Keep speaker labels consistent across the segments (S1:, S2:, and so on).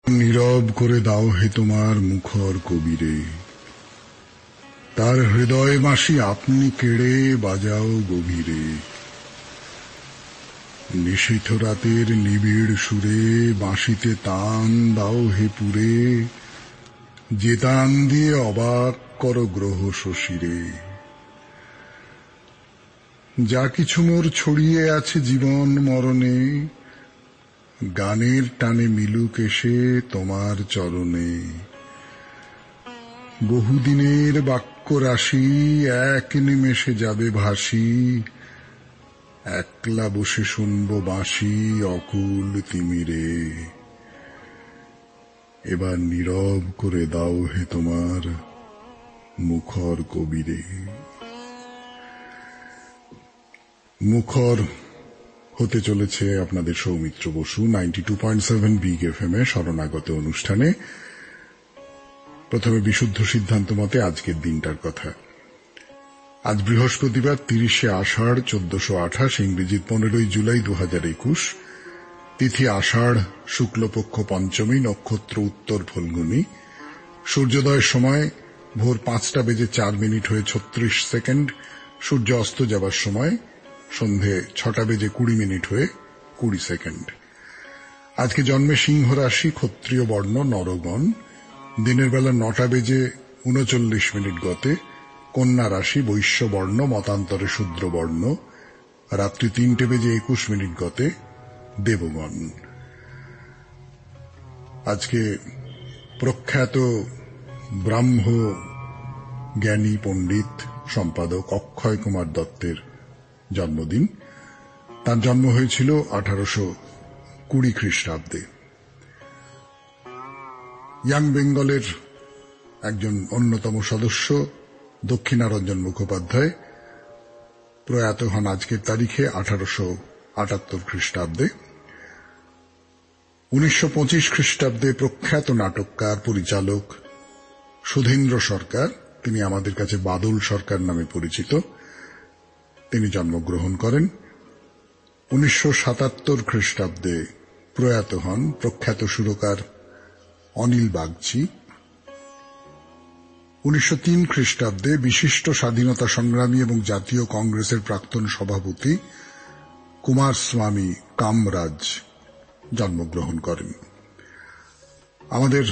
S1: নীরব করে দাও হে তোমার মুখর কবিরে, তার হৃদয় মাসি আপনি কেড়ে বাজাও গভীরে। নিশীথ রাতের নিবিড় সুরে বাঁশিতে তান দাও হে পুরে, যে তান দিয়ে অবাক কর গ্রহ শশীরে। যা কিছু মোর ছড়িয়ে আছে জীবন মরণে, গানের টানে মিলুক এসে তোমার চরণে। বহুদিনের বাক্য রাশি এক নিমেষে যাবে ভাসি, একলা বসে শুনব বাঁশি অকুল তিমিরে। এবার নীরব করে দাও হে তোমার মুখর কবিরে। মুখর হতে চলেছে আপনাদের সৌমিত্র বসু 92.7 বিগ এফএম এ শরণাগত অনুষ্ঠানে। প্রথমে বিশুদ্ধ সিদ্ধান্ত মতে আজকের দিনটার কথা। আজ বৃহস্পতিবার 30শে আষাঢ় 1428, ইংরেজির 15ই জুলাই 2021। তিথি আষাঢ়, শুক্লপক্ষ পঞ্চমী, নক্ষত্র উত্তর ফল্গুনী। সূর্যোদয়ের সময় ভোর 5:04 হয়ে 36 সেকেন্ড। সূর্য অস্ত যাবার সময় সন্ধে 6:20 হয়ে 20 সেকেন্ড। আজকে জন্মে সিংহ রাশি, ক্ষত্রিয় বর্ণ, নরগণ। দিনের বেলা 9:39 গতে কন্যা রাশি, বৈশ্য বর্ণ, মতান্তরে শূদ্র বর্ণ। রাত্রি 3:21 গতে দেবগণ। আজকে প্রখ্যাত ব্রাহ্ম জ্ঞানী পণ্ডিত সম্পাদক অক্ষয় কুমার দত্তের জন্মদিন। তার জন্ম হয়েছিল 1820 খ্রিস্টাব্দে। ইয়াং বেঙ্গলের একজন অন্যতম সদস্য দক্ষিণারঞ্জন মুখোপাধ্যায় প্রয়াত হন আজকের তারিখে 1878 খ্রিস্টাব্দে। 1925 খ্রিস্টাব্দে প্রখ্যাত নাটককার পরিচালক সুধীন্দ্র সরকার, তিনি আমাদের কাছে বাদল সরকার নামে পরিচিত, তিনি জন্মগ্রহণ করেন। 1977 খ্রিস্টাব্দে প্রয়াত হন প্রখ্যাত সুরকার অনিল বাগচি। 1903 খ্রিস্টাব্দে বিশিষ্ট স্বাধীনতা সংগ্রামী এবং জাতীয় কংগ্রেসের প্রাক্তন সভাপতি কুমার স্বামী কামরাজ জন্মগ্রহণ করেন। আমাদের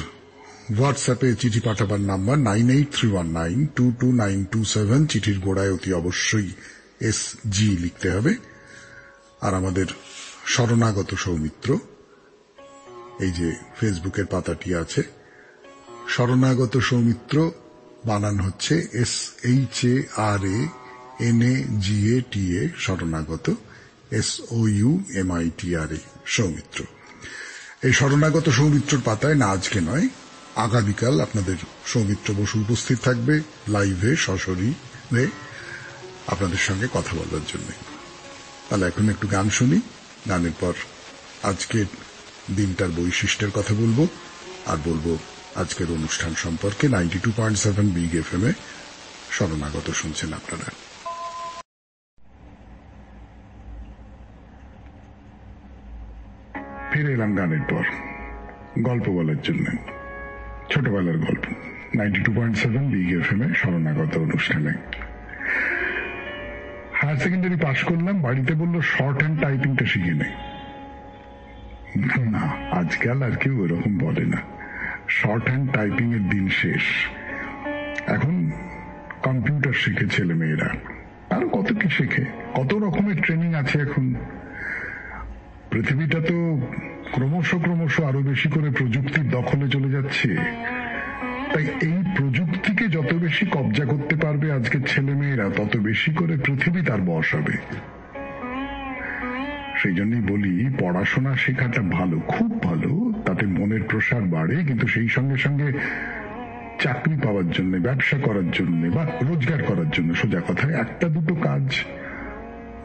S1: হোয়াটসঅ্যাপে চিঠি পাঠাবার নাম্বার 9831922927। চিঠির গোড়ায় অতি অবশ্যই SG লিখতে হবে। আর আমাদের শরণাগত সৌমিত্র, এই যে ফেসবুকের পাতাটি আছে, শরণাগত সৌমিত্র বানান হচ্ছে SHARANAGATA, শরণাগত, SOUMITRA, সৌমিত্র। এই শরণাগত সৌমিত্রর পাতায় না আজকে নয়, আগামীকাল আপনাদের সৌমিত্র বসু উপস্থিত থাকবে লাইভে সশরীরে আপনাদের সঙ্গে কথা বলার জন্য। তাহলে এখন একটু গান শুনি, গানের পর আজকের দিনটার বৈশিষ্ট্যের কথা বলবো, আর বলবো আজকের অনুষ্ঠান সম্পর্কে। 92.7 বিগ এফএম এ শরণাগত শুনছেন আপনারা। ফিরে এলাম গানের পর গল্প বলার জন্য, ছোটবেলার গল্প। 92.7 বিগ এফএম এ শরণাগত অনুষ্ঠানে। হায়ার সেকেন্ডারি পাশ করলাম, বাড়িতে বললো শর্ট হ্যান্ড টাইপিংটা শিখে নে। না, আজকাল আর কেউ এরকম বলে না। শর্ট হ্যান্ড টাইপিং এর দিন শেষ। এখন কম্পিউটার শিখে ছেলে মেয়েরা, আরো কত কি শেখে, কত রকমের ট্রেনিং আছে এখন। পৃথিবীটা তো ক্রমশ আরো বেশি করে প্রযুক্তির দখলে চলে যাচ্ছে। তাই এই প্রযুক্তিকে যত বেশি কবজা করতে পারবে আজকের ছেলে মেয়েরা, তত বেশি করে পৃথিবী তার বশ হবে। সেই জন্যই বলি, পড়াশোনা শেখাটা ভালো, খুব ভালো, তাতে মনের প্রসার বাড়ে। কিন্তু সেই সঙ্গে সঙ্গে চাকরি পাওয়ার জন্য, ব্যবসা করার জন্য বা রোজগার করার জন্য, সোজা কথায় একটা দুটো কাজ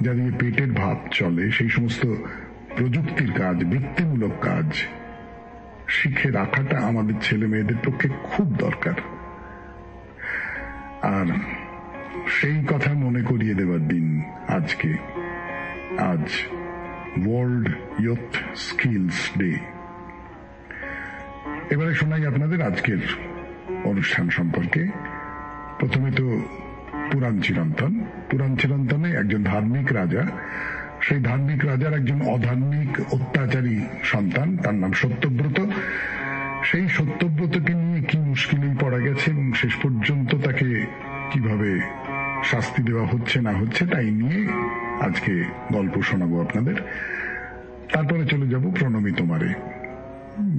S1: যা দিয়ে পেটের ভাত চলে, সেই সমস্ত প্রযুক্তির কাজ, বৃত্তিমূলক কাজ শিখে রাখাটা আমাদের ছেলে মেয়েদের পক্ষে খুব দরকার। আর সেই কথা মনে করিয়ে দেবার দিন আজকে। আজ ওয়ার্ল্ড ইয়ুথ স্কিলস ডে। এবারে শোনাই আপনাদের আজকের অনুষ্ঠান সম্পর্কে। প্রথমে তো পুরাণ চিরন্তন। পুরাণ চিরন্তনে একজন ধার্মিক রাজা, সেই ধার্মিক রাজার একজন অধার্মিক অত্যাচারী সন্তান, তার নাম সত্যব্রত। সেই সত্যব্রতকে নিয়ে কি মুশকিলেই পড়া গেছে এবং শেষ পর্যন্ত তাকে কিভাবে শাস্তি দেওয়া হচ্ছে না হচ্ছে তাই নিয়ে আজকে গল্প শোনাবো আপনাদের। তারপরে চলে যাব প্রণমী তোমারে।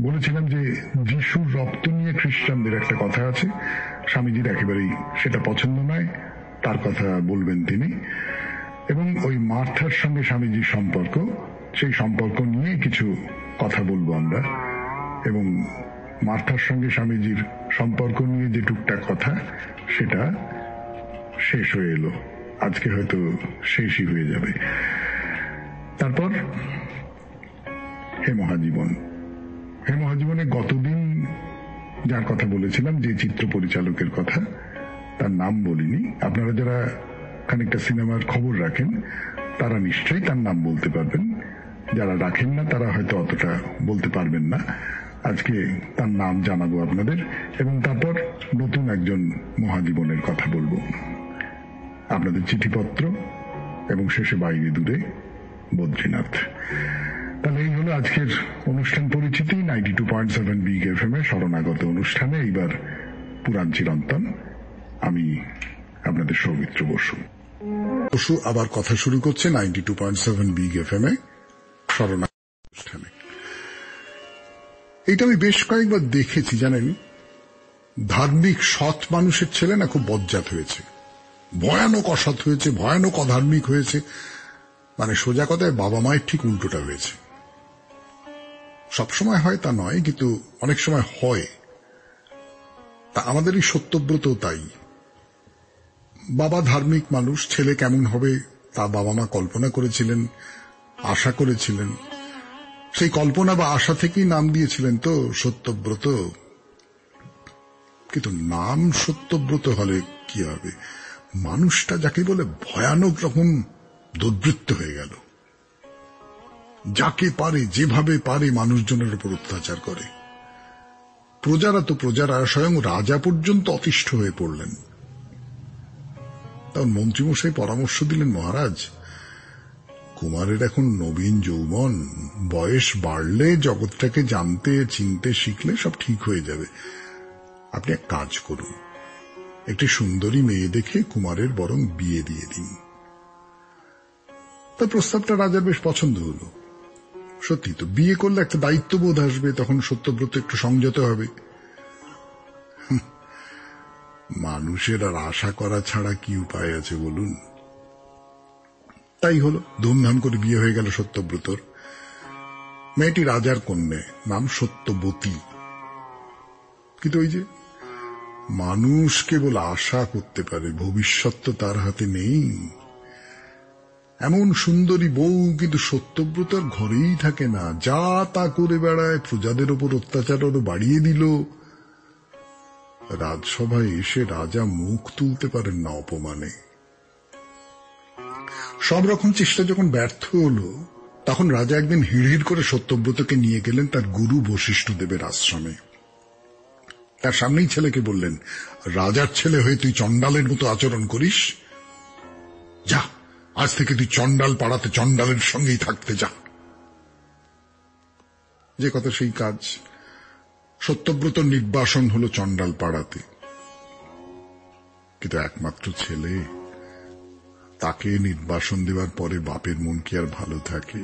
S1: বলেছিলাম যে যিশুর রক্ত নিয়ে খ্রিস্টানদের একটা কথা আছে, স্বামীজির একেবারেই সেটা পছন্দ নয়, তার কথা বলবেন তিনি। এবং ওই মার্থার সঙ্গে স্বামীজির সম্পর্ক, সেই সম্পর্ক নিয়ে কিছু কথা বলবো আমরা। এবং মার্থার সঙ্গে স্বামীজির সম্পর্ক নিয়ে যে টুকটাক কথা, সেটা শেষ হয়ে এলো, আজকে হয়তো শেষই হয়ে যাবে। তারপর হে মহাজীবন। হে মহাজীবনে গতদিন যার কথা বলেছিলাম, যে চিত্র পরিচালকের কথা, তার নাম বলিনি। আপনারা যারা খানিকটা সিনেমার খবর রাখেন তারা নিশ্চয়ই তার নাম বলতে পারবেন, যারা রাখেন না তারা হয়তো অতটা বলতে পারবেন না। আজকে তার নাম জানাবো আপনাদের। এবং তারপর নতুন একজন মহাজীবনের কথা বলবো, আপনাদের চিঠিপত্র, এবং শেষে বাইরে দূরে বদ্রীনাথ। তাহলে এই হলো আজকের অনুষ্ঠান পরিচিতি 92.7 বিগ এফএম এ শরণাগত অনুষ্ঠানে। এইবার পুরাণ চিরন্তন। আমি আপনাদের সৌমিত্র বসু আবার কথা শুরু করছে 92.7 বিগ এফএম এ শরণাগত অনুষ্ঠানে। এইটা আমি বেশ কয়েকবার দেখেছি, জানেন। ধার্মিক সৎ মানুষের ছেলে না খুব বজ্জাত হয়েছে, ভয়ানক অসৎ হয়েছে, ভয়ানক অধার্মিক হয়েছে। মানে সোজা কথায় বাবা মায়ের ঠিক উল্টোটা হয়েছে। সবসময় হয় তা নয়, কিন্তু অনেক সময় হয়। তা আমাদের এই সত্যব্রত তাই। বাবা ধার্মিক মানুষ, ছেলে কেমন হবে তা বাবা মা কল্পনা করেছিলেন, আশা করেছিলেন। সেই কল্পনা বা আশা থেকেই নাম দিয়েছিলেন তো সত্যব্রত। কিন্তু নাম সত্যব্রত হলে কি হবে? মানুষটা যাকে বলে ভয়ানক রকম দুর্বৃত্ত হয়ে গেল। যাকে পারে যেভাবে পারে মানুষজনের উপর অত্যাচার করে। প্রজারা স্বয়ং রাজা পর্যন্ত অতিষ্ঠ হয়ে পড়লেন। তখন মন্ত্রীমশাই পরামর্শ দিলেন, মহারাজ, কুমারের এখন নবীন যৌবন, বয়স বাড়লে জগৎটাকে জানতে চিনতে শিখলে সব ঠিক হয়ে যাবে। আপনি এক কাজ করুন, একটি সুন্দরী মেয়ে দেখে কুমারের বরং বিয়ে দিয়ে দিন। তার প্রস্তাবটা রাজার বেশ পছন্দ হলো। সত্যি তো, বিয়ে করলে একটা দায়িত্ববোধ আসবে, তখন সত্যব্রত একটু সংযত হবে। মানুষের আর আশা করা ছাড়া কি উপায় আছে বলুন? তাই হলো, ধুমধাম করে বিয়ে হয়ে গেল সত্যব্রতর। মেয়েটি রাজার কন্যা, নাম সত্যবতী। কিন্তু ওই যে মানুষ কেবল আশা করতে পারে, ভবিষ্যৎ তো তার হাতে নেই। এমন সুন্দরী বউ কিন্তু সত্যব্রতর ঘরেই থাকে না, যা তা করে বেড়ায়, প্রজাদের ওপর অত্যাচার আরো বাড়িয়ে দিল। রাজসভায় এসে রাজা মুখ তুলতে পারেন না অপমানে। সব রকম চেষ্টা যখন ব্যর্থ হলো, তখন রাজা একদিন হিড়হিড় করে সত্যব্রতকে নিয়ে গেলেন তার গুরু বশিষ্ঠদেবের আশ্রমে। তার সামনেই ছেলেকে বললেন, রাজার ছেলে হয়ে তুই চণ্ডালের মতো আচরণ করিস, যা আজ থেকে তুই চণ্ডাল পাড়াতে চণ্ডালের সঙ্গেই থাকতে যা। যে কথা সেই কাজ। সত্যব্রত নির্বাসন হলো চণ্ডাল পাড়াতে। কিন্তু একমাত্র ছেলে, তাকে নির্বাসন দেওয়ার পরে বাপের মন কি আর ভালো থাকে?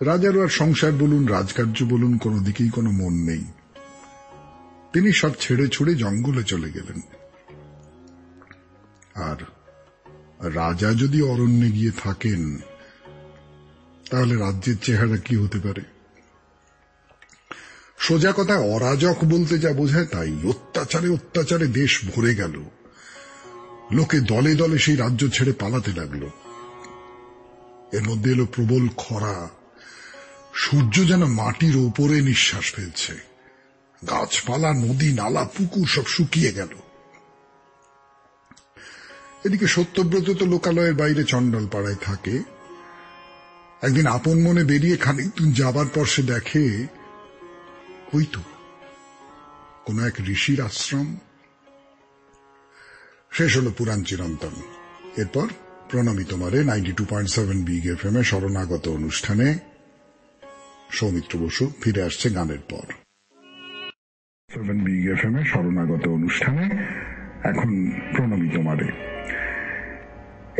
S1: রাজারও আর সংসার বলুন, রাজকার্য বলুন, কোনো দিকেই কোনো মন নেই। তিনি সব ছেড়ে ছুড়ে জঙ্গলে চলে গেলেন। আর রাজা যদি অরণ্যে গিয়ে থাকেন, তাহলে রাজ্যের চেহারা কি হতে পারে? সোজা কথায় অরাজক বলতে যা বোঝায় তাই। অত্যাচারে অত্যাচারে দেশ ভরে গেল। লোকে দলে দলে সেই রাজ্য ছেড়ে পালাতে লাগলো। এর মধ্যে এলো প্রবল খরা। সূর্য যেন মাটির ওপরে নিঃশ্বাস ফেলছে। গাছপালা, নদী, নালা, পুকুর সব শুকিয়ে গেল। এদিকে সত্যব্রত তো লোকালয়ের বাইরে চণ্ডাল পাড়ায় থাকে। একদিন আপন মনে বেরিয়ে খানিক দূর যাবার পর সে দেখে ওই তো কোন এক ঋষির আশ্রম। শেষ হলো পুরাণ চিরন্তন। এরপর প্রণামী তোমারে 92.7 বিগ এফএম এ শরণাগত অনুষ্ঠানে সৌমিত্র বসু ফিরে আসছে গানের পর। 7 বিগ এফএম এ শরণাগত অনুষ্ঠানে এখন প্রণামী তোমারে।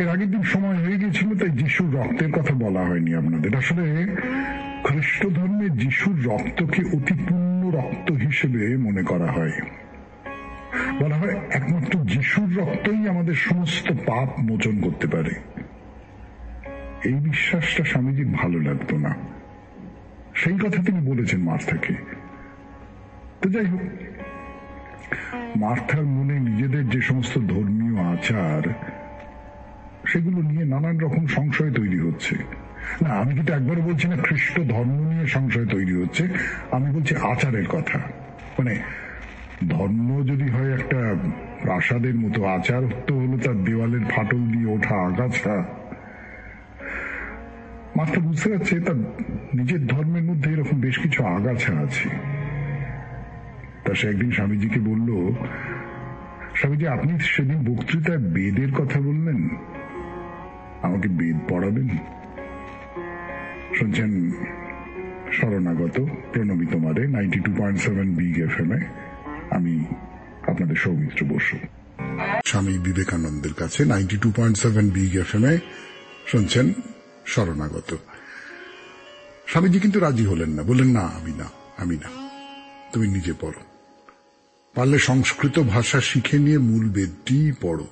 S1: এর আগের দিন সময় হয়ে গিয়েছিল, তাই যিশুর রক্তের কথা বলা হয়নি আপনাদের। আসলে খ্রিস্ট ধর্মে যিশুর রক্তকে অতি পুণ্য রক্ত হিসেবে মনে করা হয়। বলা হয় একমাত্র যিশুর রক্তই আমাদের সমস্ত পাপ মোচন করতে পারে। এই বিশ্বাসটা স্বামীজির ভালো লাগতো না, সেই কথা তিনি বলেছেন মার্থাকে। তো যাই হোক, মার্থার মনে নিজেদের যে সমস্ত ধর্মীয় আচার, সেগুলো নিয়ে নানান রকম সংশয় তৈরি হচ্ছে। না, আমি কিন্তু একবারও বলছি না খ্রিস্ট ধর্ম নিয়ে সংশয় তৈরি হচ্ছে, আমি বলছি আচারের কথা। মানে ধর্ম যদি হয় একটা প্রাসাদের মতো, আচার তো হলো তার দেওয়ালের ফাটল দিয়ে ওঠা আগাছা। মাত্র বুঝতে পারছে তার নিজের ধর্মের মধ্যে এরকম বেশ কিছু আগাছা আছে। তা সে একদিন স্বামীজিকে বলল, স্বামীজি আপনি সেদিন বক্তৃতায় বেদের কথা বললেন, আমাকে বেদ পড়াবেন? শুনছেন শরণাগত প্রণামী তোমারে 92.7 বিগ এফএম এ। আমি আপনাদের সৌমিত্র বসু। স্বামী বিবেকানন্দের কাছে 92.7 বিগ এফএম এ শুনছেন শরণাগত। স্বামীজি কিন্তু রাজি হলেন না, বললেন না আমি না, তুমি নিজে পড়ো, পারলে সংস্কৃত ভাষা শিখে নিয়ে মূল বেদটি পড়ো।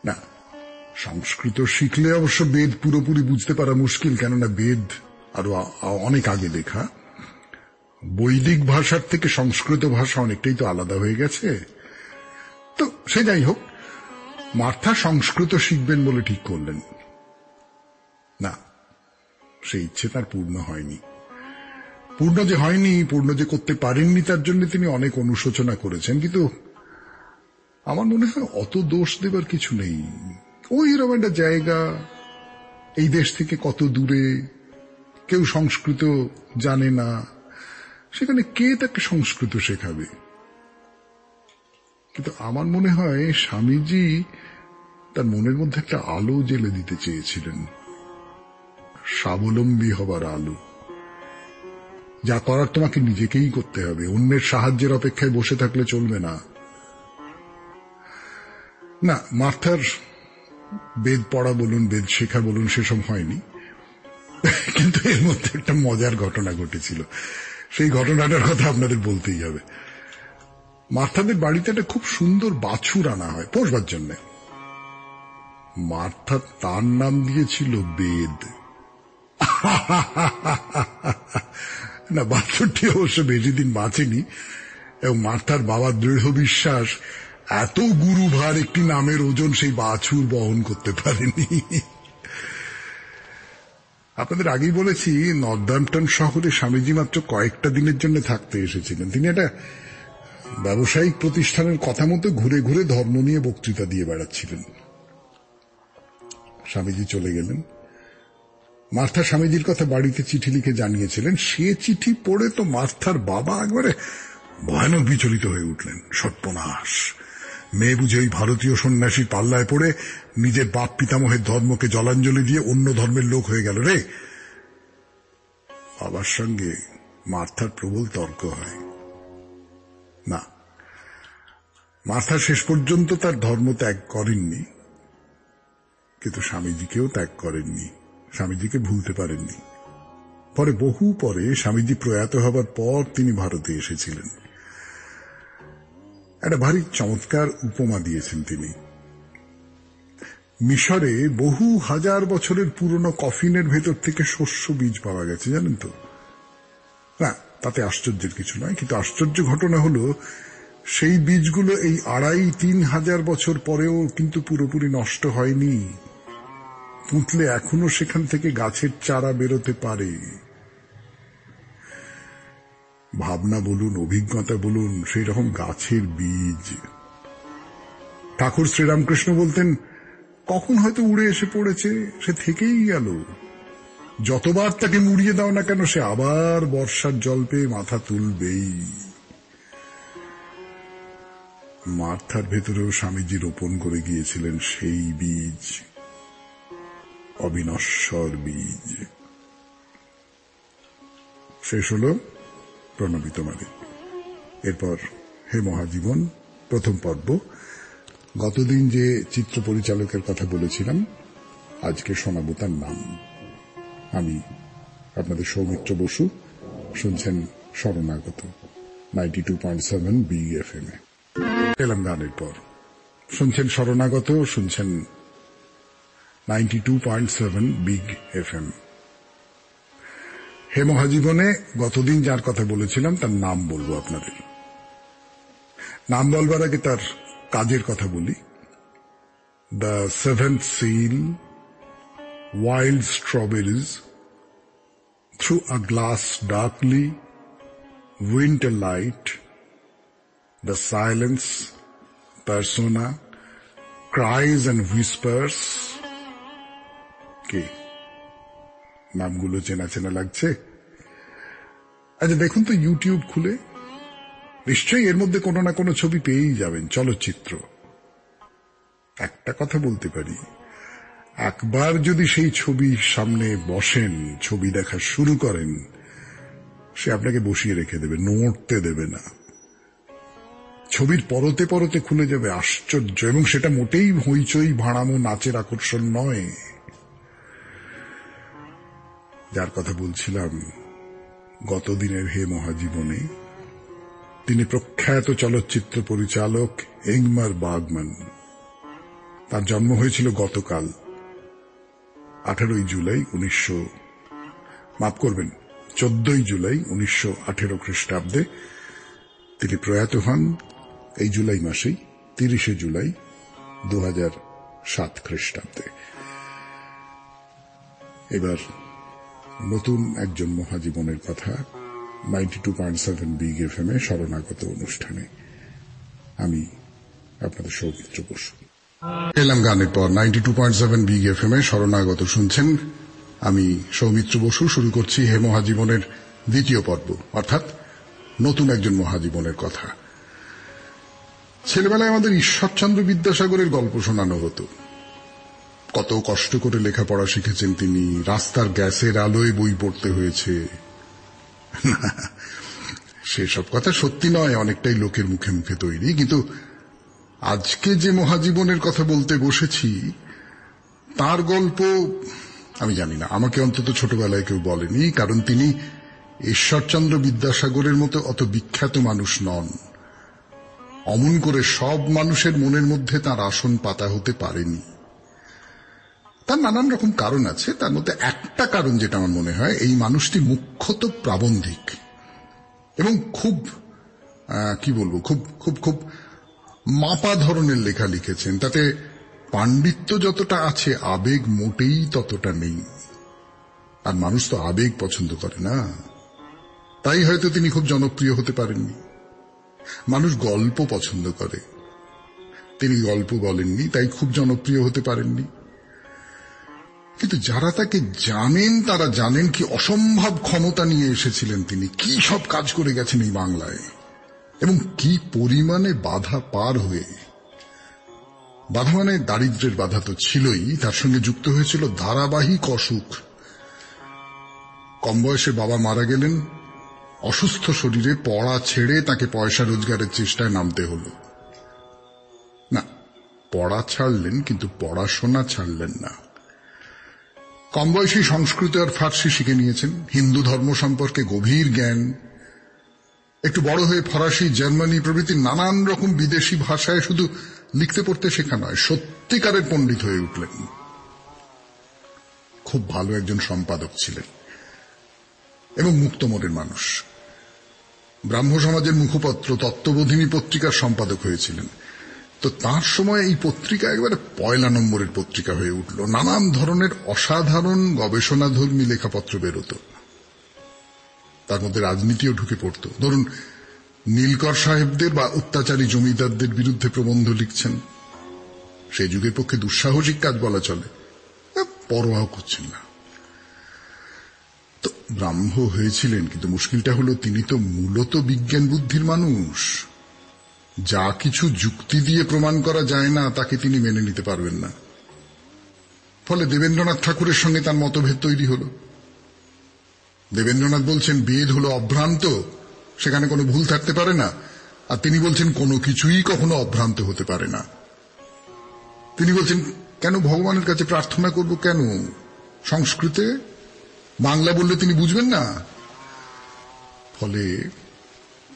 S1: না, সংস্কৃত শিখলে অবশ্য বেদ পুরোপুরি বুঝতে পারা মুশকিল, কেননা বেদ আরো অনেক আগে লেখা। বৈদিক ভাষার থেকে সংস্কৃত ভাষা অনেকটাই তো আলাদা হয়ে গেছে। তো সে যাই হোক, মার্থা সংস্কৃত শিখবেন বলে ঠিক করলেন। না, সেই ইচ্ছে তার পূর্ণ হয়নি। পূর্ণ যে করতে পারেননি তার জন্য তিনি অনেক অনুশোচনা করেছেন, কিন্তু আমার মনে হয় অত দোষ দেবার কিছু নেই। ওই এরকম একটা জায়গা, এই দেশ থেকে কত দূরে, কেউ সংস্কৃত জানে না, সেখানে কে তাকে সংস্কৃত শেখাবে? কিন্তু আমার মনে হয় স্বামীজি তার মনের মধ্যে একটা আলো জ্বেলে দিতে চেয়েছিলেন, স্বাবলম্বী হবার আলো। যা করার তোমাকে নিজেকেই করতে হবে, অন্যের সাহায্যের অপেক্ষায় বসে থাকলে চলবে না। না, মার্থার বেদ পড়া বলুন, বেদ শেখা বলুন, সেসব হয়নি। কিন্তু এর মধ্যে একটা মজার ঘটনা ঘটেছিল, সেই ঘটনাটার কথা আপনাদের বলতেই হবে। মার্থাদের বাড়িতে একটা খুব সুন্দর বাছুর আনা হয় পোষবার জন্য। মার্থা তার নাম দিয়েছিল বেদ। না, বাছুরটি অবশ্য বেশি দিন বাঁচেনি, এবং মার্থার বাবার দৃঢ় বিশ্বাস এত গুরুভার একটি নামের ওজন সেই বাছুর বহন করতে পারেনি। আপনাদের আগেই বলেছি, নর্দাম্পটন শহরে স্বামীজি মাত্র কয়েকটা দিনের জন্য থাকতে এসেছিলেন। তিনি একটা ব্যবসায়িক প্রতিষ্ঠানের কথা মতো ঘুরে ঘুরে ধর্ম নিয়ে বক্তৃতা দিয়ে বেড়াচ্ছিলেন। স্বামীজি চলে গেলেন। মার্থা স্বামীজির কথা বাড়িতে চিঠি লিখে জানিয়েছিলেন। সে চিঠি পড়ে তো মার্থার বাবা একবারে ভয়ানক বিচলিত হয়ে উঠলেন। সর্বনাশ, মেয়ে বুঝে ওই ভারতীয় সন্ন্যাসীর পাল্লায় পড়ে নিজের বাপ পিতামহের ধর্মকে জলাঞ্জলি দিয়ে অন্য ধর্মের লোক হয়ে গেল রে। বাবার সঙ্গে মার্থার প্রবল তর্ক হয়। না, মার্থা শেষ পর্যন্ত তার ধর্ম ত্যাগ করেননি, কিন্তু স্বামীজিকেও ত্যাগ করেননি, স্বামীজিকে ভুলতে পারেননি। বহু পরে স্বামীজি প্রয়াত হবার পর তিনি ভারতে এসেছিলেন। একটা ভারী চমৎকার উপমা দিয়েছেন তিনি। মিশরে বহু হাজার বছরের পুরনো কফিনের ভেতর থেকে শস্য বীজ পাওয়া গেছে, জানেন তো? না, তাতে আশ্চর্যের কিছু নয়, কিন্তু আশ্চর্য ঘটনা হলো সেই বীজগুলো এই 2,5-3 হাজার বছর পরেও কিন্তু পুরোপুরি নষ্ট হয়নি। পুঁতলে এখনো সেখান থেকে গাছের চারা বেরোতে পারে। ভাবনা বলুন, অভিজ্ঞতা বলুন, সেই রকম গাছের বীজ। ঠাকুর শ্রীরামকৃষ্ণ বলতেন, কখন হয়তো উড়ে এসে পড়েছে, সে থেকেই গেল। যতবার তাকে মুড়িয়ে দাও না কেন সে আবার বর্ষার জল পেয়ে মাথা তুলবেই। মাথার ভেতরেও স্বামীজি রোপণ করে গিয়েছিলেন সেই বীজ, অবিনশ্বর বীজ। শেষ হল প্রণবিত মালিক। এরপর হে মহাজীবন প্রথম পর্ব। গতদিন যে চিত্র পরিচালকের কথা বলেছিলাম আজকে শোনাবো তার নাম। আমি আপনাদের সৌমিত্র বসু, শুনছেন শরণাগত 92.7 BFM এ। এলাম গানের পর শুনছেন শরণাগত, শুনছেন 92.7 বিগ FM। হে মহাজীবনে গতদিন যার কথা বলেছিলাম তার নাম বলবো আপনাদের। নাম বলবার আগে তার কাজের কথা বলি। The seventh seal, wild strawberries, through a glass darkly, winter light, the silence, persona, cries and whispers. কে নামগুলো চেনা চেনা লাগছে? আচ্ছা দেখুন তো ইউটিউব খুলে, নিশ্চয়ই এর মধ্যে কোনো না কোনো ছবি পেয়েই যাবেন, চলচ্চিত্র। একটা কথা বলতে পারি, একবার যদি সেই ছবির সামনে বসেন, ছবি দেখা শুরু করেন, সে আপনাকে বসিয়ে রেখে দেবে, নড়তে দেবে না। ছবির পরতে পরতে খুলে যাবে আশ্চর্য, এবং সেটা মোটেই হইচই ভাড়ামো নাচের আকর্ষণ নয়। যার কথা বলছিলাম গতদিনের হে মহাজীবনে, তিনি প্রখ্যাত চলচ্চিত্র পরিচালক ইংমার বার্গম্যান। তার জন্ম হয়েছিল গতকাল 18 জুলাই 14 জুলাই 1918 খ্রিস্টাব্দে। তিনি প্রয়াত হন এই জুলাই মাসেই, 30 জুলাই 2007 খ্রিস্টাব্দে। এবার নতুন একজন মহাজীবনের কথা 92.7 বিগ FM এ শরণাগত অনুষ্ঠানে। আমি আপনাদের সৌমিত্র বসু। এলাম গানের পর 92.7 বিগ FM এ শরণাগত শুনছেন। আমি সৌমিত্র বসু। শুরু করছি হে মহাজীবনের দ্বিতীয় পর্ব, অর্থাৎ নতুন একজন মহাজীবনের কথা। ছেলেবেলায় আমাদের ঈশ্বরচন্দ্র বিদ্যাসাগরের গল্প শোনানো হতো। কত কষ্ট করে লেখাপড়া শিখেছেন তিনি, রাস্তার গ্যাসের আলোয় বই পড়তে হয়েছে। সেসব কথা সত্যি নয়, অনেকটাই লোকের মুখে মুখে তৈরি। কিন্তু আজকে যে মহাজীবনের কথা বলতে বসেছি তার গল্প আমি জানি না, আমাকে অন্তত ছোটবেলায় কেউ বলেনি, কারণ তিনি ঈশ্বরচন্দ্র বিদ্যাসাগরের মতো অত বিখ্যাত মানুষ নন। অমন করে সব মানুষের মনের মধ্যে তার আসন পাতা হতে পারেনি। তার নানান রকম কারণ আছে, তার মধ্যে একটা কারণ যেটা আমার মনে হয়, এই মানুষটি মুখ্যত প্রাবন্ধিক এবং খুব কি বলবো, খুব খুব খুব মাপা ধরনের লেখা লিখেছেন। তাতে পাণ্ডিত্য যতটা আছে, আবেগ মোটেই ততটা নেই। আর মানুষ তো আবেগ পছন্দ করে না, তাই হয়তো তিনি খুব জনপ্রিয় হতে পারেননি। মানুষ গল্প পছন্দ করে, তিনি গল্প বলেননি, তাই খুব জনপ্রিয় হতে পারেননি। কিন্তু যারা তাকে জানেন তারা জানেন কি অসম্ভব ক্ষমতা নিয়ে এসেছিলেন তিনি, কি সব কাজ করে গেছেন এই বাংলায়, এবং কি পরিমাণে বাধা পার হয়ে। বাধা মানে দারিদ্র্যের বাধা তো ছিলই, তার সঙ্গে যুক্ত হয়েছিল ধারাবাহিক অসুখ। কম বয়সে বাবা মারা গেলেন, অসুস্থ শরীরে পড়া ছেড়ে তাকে পয়সা রোজগারের চেষ্টায় নামতে হল। না, পড়া ছাড়লেন কিন্তু পড়াশোনা ছাড়লেন না। কম বয়সী সংস্কৃত আর ফার্সি শিখে নিয়েছেন, হিন্দু ধর্ম সম্পর্কে গভীর জ্ঞান। একটু বড় হয়ে ফরাসি, জার্মানি প্রভৃতি নানান রকম বিদেশি ভাষায় শুধু লিখতে পড়তে শেখা নয়, সত্যিকারের পণ্ডিত হয়ে উঠলেন। খুব ভালো একজন সম্পাদক ছিলেন এবং মুক্ত মনের মানুষ। ব্রাহ্ম সমাজের মুখপত্র তত্ত্ববোধিনী পত্রিকার সম্পাদক হয়েছিলেন। তো তার সময় এই পত্রিকা একবারে পয়লা নম্বরের পত্রিকা হয়ে উঠল। নানান ধরনের অসাধারণ গবেষণাধর্মী লেখাপত্র বেরোত, তার মধ্যে রাজনীতিও ঢুকে পড়ত। ধরুন, নীলকর সাহেবদের বা অত্যাচারী জমিদারদের বিরুদ্ধে প্রবন্ধ লিখছেন, সেই যুগের পক্ষে দুঃসাহসিক কাজ বলা চলে, পরোয়া করছেন না। ব্রাহ্ম হয়েছিলেন, কিন্তু মুশকিলটা হলো তিনি তো মূলত বিজ্ঞান বুদ্ধির মানুষ। যা কিছু যুক্তি দিয়ে প্রমাণ করা যায় না তাকে তিনি মেনে নিতে পারবেন না। ফলে দেবেন্দ্রনাথ ঠাকুরের সঙ্গে তার মতভেদ তৈরি হল। দেবেন্দ্রনাথ বলছেন বেদ হলো অভ্রান্ত, সেখানে কোনো ভুল থাকতে পারে না, আর তিনি বলছেন কোনো কিছুই কখনো অভ্রান্ত হতে পারে না। তিনি বলছেন কেন ভগবানের কাছে প্রার্থনা করব, কেন সংস্কৃতে, বাংলা বললে তিনি বুঝবেন না। ফলে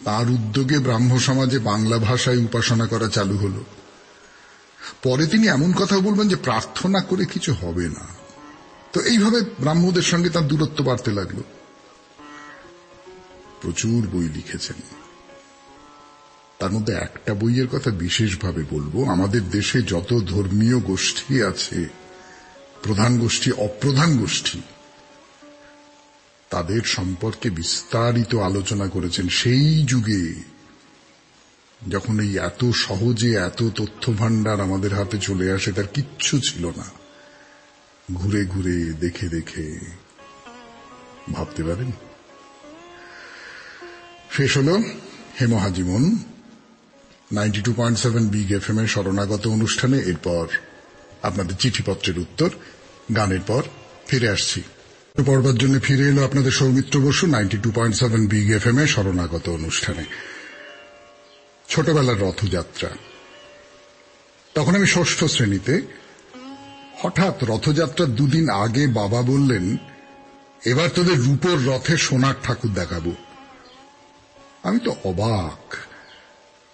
S1: তার উদ্যোগে ব্রাহ্ম সমাজে বাংলা ভাষায় উপাসনা করা চালু হল। পরে তিনি এমন কথা বলবেন যে প্রার্থনা করে কিছু হবে না। তো এইভাবে ব্রাহ্মদের সঙ্গে তার দূরত্ব বাড়তে লাগলো। প্রচুর বই লিখেছেন, তার মধ্যে একটা বইয়ের কথা বিশেষভাবে বলবো। আমাদের দেশে যত ধর্মীয় গোষ্ঠী আছে, প্রধান গোষ্ঠী অপ্রধান গোষ্ঠী, তাদের সম্পর্কে বিস্তারিত আলোচনা করেছেন। সেই যুগে যখন এই এত সহজে এত তথ্য ভান্ডার আমাদের হাতে চলে আসে, তার কিচ্ছু ছিল না। ঘুরে ঘুরে দেখে দেখে, ভাবতে পারেন। শেষ হল হে মহাজীবন 92.7 বিগ এফএম এর শরণাগত অনুষ্ঠানে। এরপর আপনাদের চিঠিপত্রের উত্তর, গানের পর ফিরে আসছি। পড়বার জন্য ফিরে এলো আপনাদের সৌমিত্র বসু 92.7 বিগ এফএম এর শরণাগত অনুষ্ঠানে। ছোটবেলার রথযাত্রা। তখন আমি ষষ্ঠ শ্রেণীতে। হঠাৎ রথযাত্রার দুদিন আগে বাবা বললেন, এবার তোদের রূপোর রথে সোনার ঠাকুর দেখাবো। আমি তো অবাক।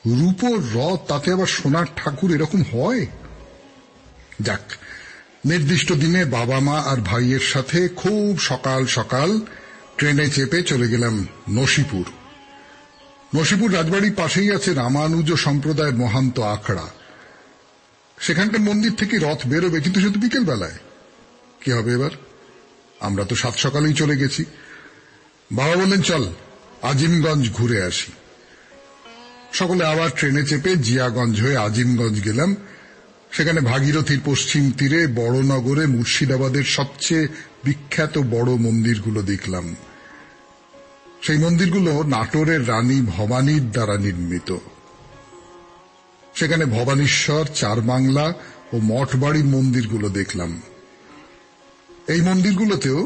S1: রূপোর রথ, তাতে আবার সোনার ঠাকুর, এরকম হয়? যাক, নির্দিষ্ট দিনে বাবা মা আর ভাইয়ের সাথে খুব সকাল সকাল ট্রেনে চেপে চলে গেলাম নসিপুর। নসিপুর রাজবাড়ির পাশেই আছে রামানুজ সম্প্রদায় মহান্ত আখড়া। সেখানকার মন্দির থেকে রথ বেরোবে, কিন্তু শুধু বিকেল বেলায়। কি হবে এবার? আমরা তো সাত সকালেই চলে গেছি। বাবা বললেন, চল আজিমগঞ্জ ঘুরে আসি। সকলে আবার ট্রেনে চেপে জিয়াগঞ্জ হয়ে আজিমগঞ্জ গেলাম। সেখানে ভাগীরথীর পশ্চিম তীরে বড়নগরে মুর্শিদাবাদের সবচেয়ে বিখ্যাত বড় মন্দিরগুলো দেখলাম। সেই মন্দিরগুলো নাটোরের রানী ভবানীর দ্বারা নির্মিত। সেখানে ভবানীশ্বর, চারবাংলা ও মঠবাড়ির মন্দিরগুলো দেখলাম। এই মন্দিরগুলোতেও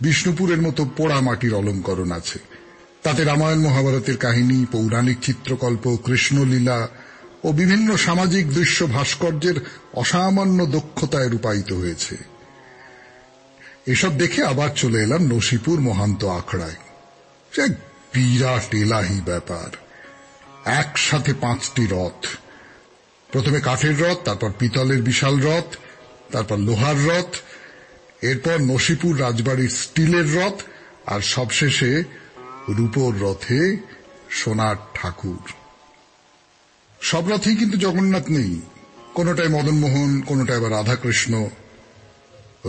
S1: বিষ্ণুপুরের মতো পোড়া মাটির অলঙ্করণ আছে। তাতে রামায়ণ মহাভারতের কাহিনী, পৌরাণিক চিত্রকল্প, কৃষ্ণলীলা ও বিভিন্ন সামাজিক দৃশ্য ভাস্কর্যের অসামান্য দক্ষতায় রূপায়িত হয়েছে। এসব দেখে আবার চলে এলাম নসিপুর মহান্ত আখড়ায়। সে বিরাট এলাহি ব্যাপার। একসাথে 5টি রথ, প্রথমে কাঠের রথ, তারপর পিতলের বিশাল রথ, তারপর লোহার রথ, এরপর নসিপুর রাজবাড়ির স্টিলের রথ, আর সবশেষে রূপোর রথে সোনার ঠাকুর। সব রথেই কিন্তু জগন্নাথ নেই, কোনোটায় মদনমোহন, কোনোটায় আবার রাধাকৃষ্ণ।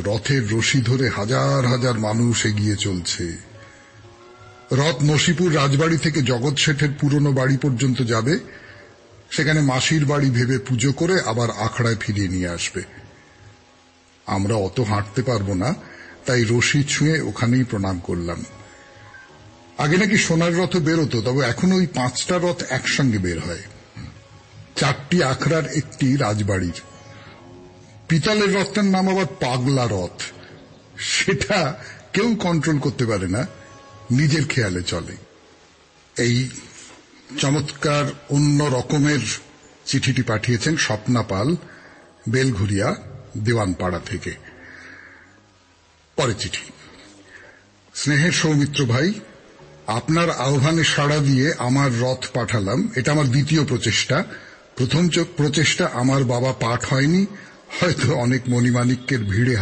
S1: রথের রশি ধরে হাজার হাজার মানুষ এগিয়ে চলছে। রথ নসিপুর রাজবাড়ি থেকে জগৎ শেঠের পুরনো বাড়ি পর্যন্ত যাবে। সেখানে মাসির বাড়ি ভেবে পুজো করে আবার আখড়ায় ফিরিয়ে নিয়ে আসবে। আমরা অত হাঁটতে পারবো না, তাই রশি ছুঁয়ে ওখানেই প্রণাম করলাম। আগে নাকি সোনার রথ বেরোতো, তবে এখন ওই 5টা রথ একসঙ্গে বের হয়। 4টি আখড়ার, একটি রাজবাড়ির। পিতলের রথটার নাম আবার পাগলা রথ। সেটা কেউ কন্ট্রোল করতে পারে না, নিজের খেয়ালে চলে। এই চমৎকার অন্য রকমের চিঠিটি পাঠিয়েছেন স্বপ্না পাল, বেলঘুরিয়া, দেওয়ানপাড়া থেকে। পরে চিঠি। স্নেহের সৌমিত্র ভাই, আপনার আহ্বানে সাড়া দিয়ে আমার রথ পাঠালাম। এটা আমার দ্বিতীয় প্রচেষ্টা। প্রথম প্রচেষ্টা আমার বাবা পাঠ হয়নি, হয়তো অনেক মণিমাণিক্যের ভিড়ে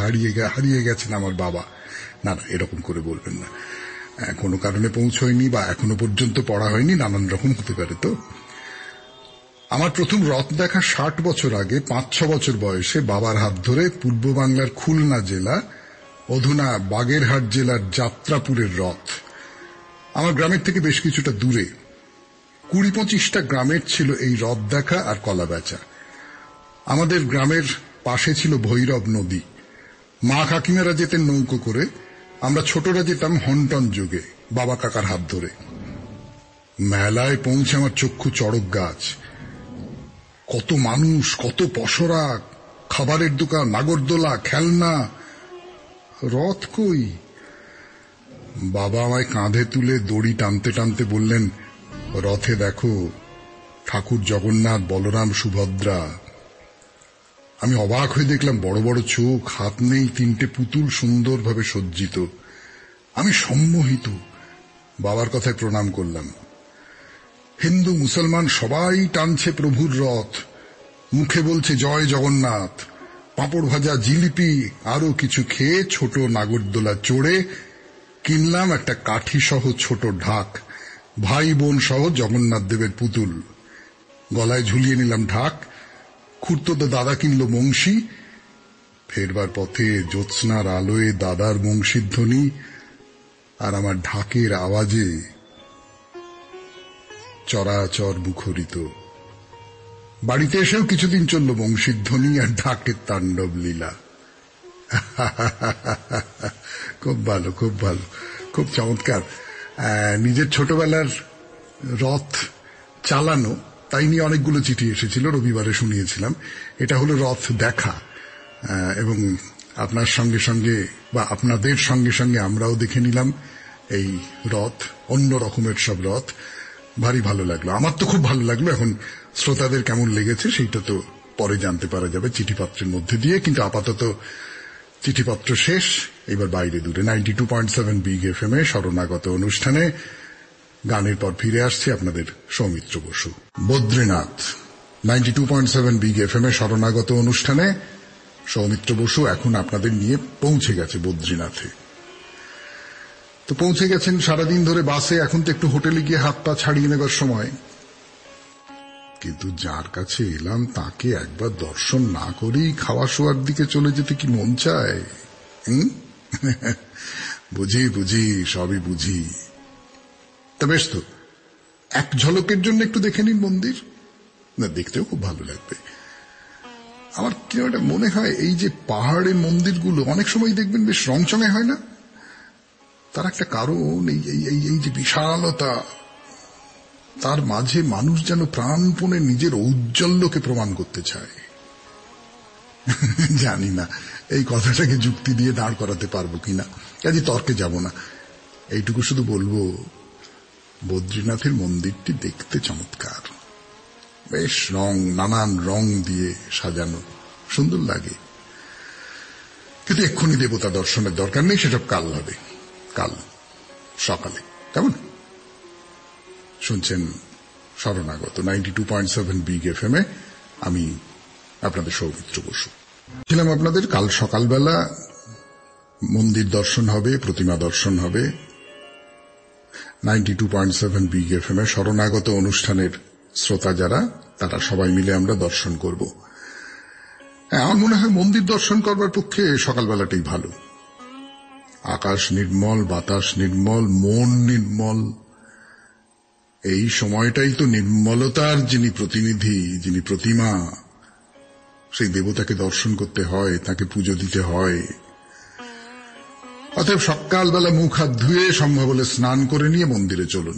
S1: হারিয়ে গেছেন আমার বাবা। না না, এরকম করে বলবেন না। কোনো কারণে পৌঁছয়নি বা এখনো পর্যন্ত পড়া হয়নি, নানান রকম হতে পারে। তো আমার প্রথম রথ দেখা 60 বছর আগে, 5-6 বছর বয়সে বাবার হাত ধরে পূর্ব বাংলার খুলনা জেলা, অধুনা বাগেরহাট জেলার যাত্রাপুরের রথ। আমার গ্রামের থেকে বেশ কিছুটা দূরে 20-25টা গ্রামের ছিল এই রথ দেখা আর কলা বেচা। আমাদের গ্রামের পাশে ছিল ভৈরব নদী। মা কাকিমারা যেতেন নৌকো করে, আমরা ছোটরা যেতাম হন্টন যুগে বাবা কাকার হাত ধরে। মেলায় পৌঁছে আমার চক্ষু চড়ক গাছ, কত মানুষ, কত পসরা, খাবারের দোকান, নাগরদোলা, খেলনা। রথ কই? বাবা আমায় কাঁধে তুলে দড়ি টানতে টানতে বললেন, রথে দেখো ঠাকুর জগন্নাথ, বলরাম, সুভদ্রা। আমি অবাক হয়ে দেখলাম বড় বড় চোখ, হাত নেই, 3টে পুতুল সুন্দরভাবে সজ্জিত। আমি সম্মোহিত, বাবার কথায় প্রণাম করলাম। হিন্দু মুসলমান সবাই টানছে প্রভুর রথ, মুখে বলছে জয় জগন্নাথ। পাঁপড় ভাজা, জিলিপি, আরো কিছু খেয়ে ছোট নাগরদোলা চড়ে কিনলাম একটা কাঠি সহ ছোট ঢাক। ভাই বোন সহ জগন্নাথ দেবের পুতুল, গলায় ঝুলিয়ে নিলাম ঢাক। খুড়তো দাদা কিনল বংশী। ফেরবার পথে জ্যোৎস্নার আলোয় দাদার বংশীর ধ্বনি আর আমার ঢাকের আওয়াজে চরাচর মুখরিত। বাড়িতে এসেও কিছুদিন চলল বংশীর ধ্বনি আর ঢাকের তাণ্ডব লীলা। খুব ভালো, খুব ভালো, খুব চমৎকার। নিজের ছোটবেলার রথ চালানো, তাই নিয়ে অনেকগুলো চিঠি এসেছিল, রবিবারে শুনিয়েছিলাম। এটা হলো রথ দেখা, এবং আপনার সঙ্গে সঙ্গে বা আপনাদের সঙ্গে সঙ্গে আমরাও দেখে নিলাম এই রথ, অন্য রকমের সব রথ। ভারী ভালো লাগলো, আমার তো খুব ভালো লাগলো। এখন শ্রোতাদের কেমন লেগেছে সেইটা তো পরে জানতে পারা যাবে চিঠিপত্রের মধ্যে দিয়ে, কিন্তু আপাতত চিঠিপত্র শেষ। এবার বাইরে দূরে 92.7 বিগ এফএম এ শরণাগত অনুষ্ঠানে গানের পর ফিরে আসছে আপনাদের সৌমিত্র বসু। বদ্রীনাথ 92.7 বিগ এফএম এ শরণাগত অনুষ্ঠানে সৌমিত্র বসু এখন আপনাদের নিয়ে পৌঁছে গেছে বদ্রীনাথে। তো পৌঁছে গেছেন সারাদিন ধরে বাসে, এখন তো একটু হোটেলে গিয়ে হাত পা ছাড়িয়ে নেবার সময়। কিন্তু যার কাছে এলাম তাকে একবার দর্শন না করেই খাওয়া শোয়ার দিকে চলে যেতে কি মন চায়? বুঝি বুঝি, সবই বুঝি। তা বেশ, তো এক ঝলকের জন্য একটু দেখে নিন মন্দির, না দেখতেও খুব ভালো লাগবে। আমার কি একটা মনে হয়, এই যে পাহাড়ের মন্দিরগুলো অনেক সময় দেখবেন বেশ রংচঙে হয় না? তার একটা কারণ এই যে বিশালতা, তার মাঝে মানুষ যেন প্রাণপণে নিজের ঔজ্জ্বল্যকে প্রমাণ করতে চায়। জানি না এই কথাটাকে যুক্তি দিয়ে দাঁড় করাতে পারবো কিনা, কাজে তর্কে যাব না। এইটুকু শুধু বলবো, বদ্রীনাথের মন্দিরটি দেখতে চমৎকার, বেশ নানান রং দিয়ে সাজানো, সুন্দর লাগে। কিন্তু এক্ষুনি দেবতা দর্শনের দরকার নেই, সেসব কাল হবে, কাল সকালে। কেমন? শুনছেন শরণাগত 92.7 বিগ এফএম এ, আমি আপনাদের সৌমিত্র বসু। ছিলাম আপনাদের কাল সকালবেলা মন্দির দর্শন হবে, প্রতিমা দর্শন হবে। 92.7 বিগ এফএম এ শরণাগত অনুষ্ঠানের শ্রোতা যারা, তারা সবাই মিলে আমরা দর্শন করব। আমার মনে হয় মন্দির দর্শন করবার পক্ষে সকালবেলাটাই ভালো। আকাশ নির্মল, বাতাস নির্মল, মন নির্মল। এই সময়টাই তো নির্মলতার যিনি প্রতিনিধি, যিনি প্রতিমা, সেই দেবতাকে দর্শন করতে হয়, তাকে পুজো দিতে হয়। অতএব সকালবেলা মুখ হাত ধুয়ে সম্ভব হলে স্নান করে নিয়ে মন্দিরে চলুন।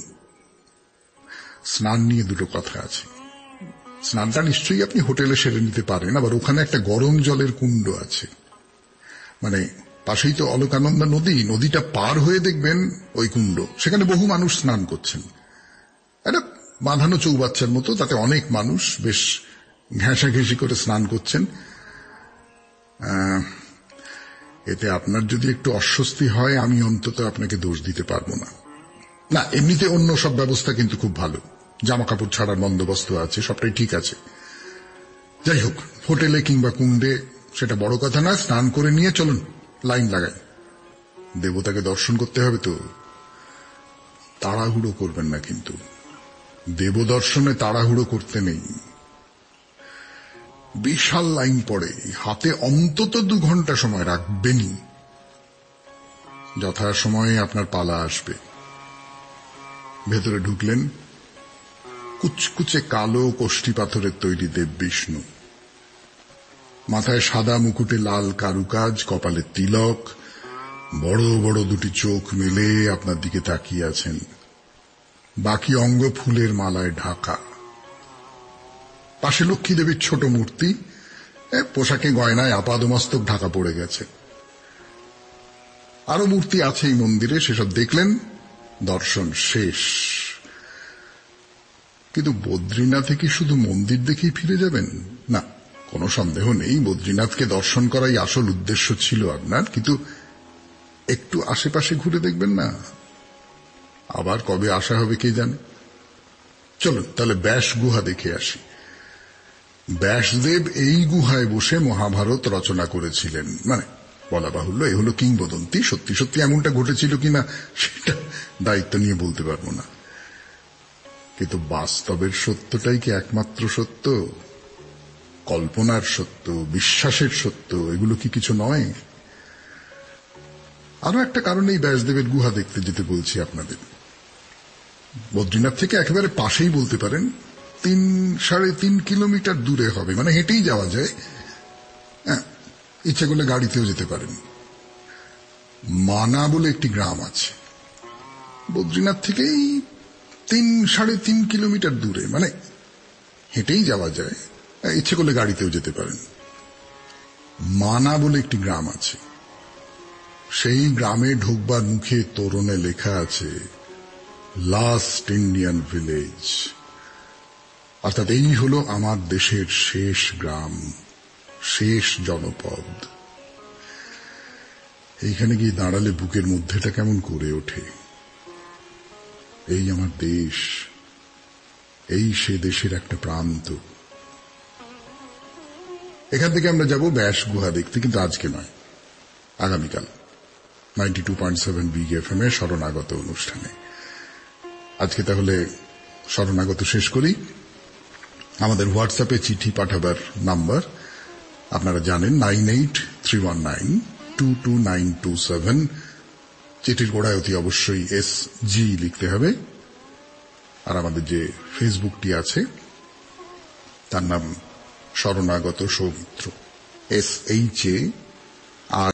S1: স্নান নিয়ে দুটো কথা আছে। স্নানটা নিশ্চয়ই আপনি হোটেলে সেরে নিতে পারেন, আবার ওখানে একটা গরম জলের কুণ্ড আছে, মানে পাশেই তো অলকানন্দা নদী, নদীটা পার হয়ে দেখবেন ওই কুণ্ড, সেখানে বহু মানুষ স্নান করছেন। একটা বাঁধানো চৌবাচ্চার মতো, তাতে অনেক মানুষ বেশ ঘেঁষাঘেঁষি করে স্নান করছেন। এতে আপনার যদি একটু অস্বস্তি হয়, আমি অন্তত আপনাকে দোষ দিতে পারবো না। না, এমনিতে অন্য সব ব্যবস্থা কিন্তু খুব ভালো, জামা কাপড় ছাড়ার বন্দোবস্ত আছে, সবটাই ঠিক আছে। যাই হোক, হোটেলে কিংবা কুণ্ডে সেটা বড় কথা না, স্নান করে নিয়ে চলুন, লাইন লাগাই। দেবতাকে দর্শন করতে হবে তো, তাড়াহুড়ো করবেন না কিন্তু। দেবদর্শনে তাড়াহুড়ো করতে নেই। বিশাল লাইন পড়ে, হাতে অন্তত 2 ঘন্টা সময় রাখবেনই। যথা সময়ে আপনার পালা আসবে। ভেতরে ঢুকলেন, কুচকুচে কালো কোষ্ঠী পাথরের তৈরি দেব বিষ্ণু, মাথায় সাদা মুকুটে লাল কারুকাজ, কপালে তিলক, বড় বড় দুটি চোখ মেলে আপনার দিকে তাকিয়ে আছেন, বাকি অঙ্গ ফুলের মালায় ঢাকা। পাশে লক্ষ্মী দেবীর ছোট মূর্তি, পোশাকে গয়নায় আপাদমস্তক ঢাকা পড়ে গেছে। আরো মূর্তি আছে এই মন্দিরে, সেসব দেখলেন, দর্শন শেষ। কিন্তু বদ্রীনাথে কি শুধু মন্দির দেখেই ফিরে যাবেন? না, কোনো সন্দেহ নেই বদ্রীনাথকে দর্শন করাই আসল উদ্দেশ্য ছিল আপনার, কিন্তু একটু আশেপাশে ঘুরে দেখবেন না? আবার কবে আসা হবে কে জানে। চলুন তাহলে ব্যাস গুহা দেখে আসি। ব্যাসদেব এই গুহায় বসে মহাভারত রচনা করেছিলেন, মানে বলা বাহুল্য এ হলো কিংবদন্তি। সত্যি সত্যি এমনটা ঘটেছিল কিনা সেটা দায়িত্ব নিয়ে বলতে পারবো না, কিন্তু বাস্তবের সত্যটাই কি একমাত্র সত্য? কল্পনার সত্য, বিশ্বাসের সত্য, এগুলো কি কিছু নয়? আরো একটা কারণে এই ব্যাসদেবের গুহা দেখতে যেতে বলছি আপনাদের। বদ্রীনাথ থেকে একেবারে পাশেই বলতে পারেন, 3-3.5 কিলোমিটার দূরে হবে, মানে হেঁটেই যাওয়া যায়। ইচ্ছা করলে গাড়িতেও যেতে পারেন। মানা বলে একটি গ্রাম আছে, বদ্রীনাথ থেকেই 3-3.5 কিলোমিটার দূরে, মানে হেঁটেই যাওয়া যায়, ইচ্ছে করলে গাড়িতেও যেতে পারেন। মানা বলে একটি গ্রাম আছে, সেই গ্রামে ঢুকবার মুখে তোরণে লেখা আছে লাস্ট ইন্ডিয়ান ভিলেজ, অর্থাৎ এই হলো আমার দেশের শেষ গ্রাম, শেষ জনপদ। এইখানে গিয়ে দাঁড়ালে বুকের মধ্যেটা কেমন করে ওঠে। এই আমার দেশ, এই সে দেশের একটা প্রান্ত। এখান থেকে আমরা যাব ব্যাস গুহা দেখতে, কিন্তু আজকে নয়, আগামীকাল 92.7 বিগ এফএম এ শরণাগত অনুষ্ঠানে। আজকে তাহলে শরণাগত শেষ করি। আমাদের হোয়াটসঅ্যাপে চিঠি পাঠাবার নাম্বার আপনারা জানেন, 9831922927। চিঠির গোড়ায় অতি অবশ্যই SG লিখতে হবে। আর আমাদের যে ফেসবুকটি আছে তার নাম শরণাগত সৌমিত্র, SHA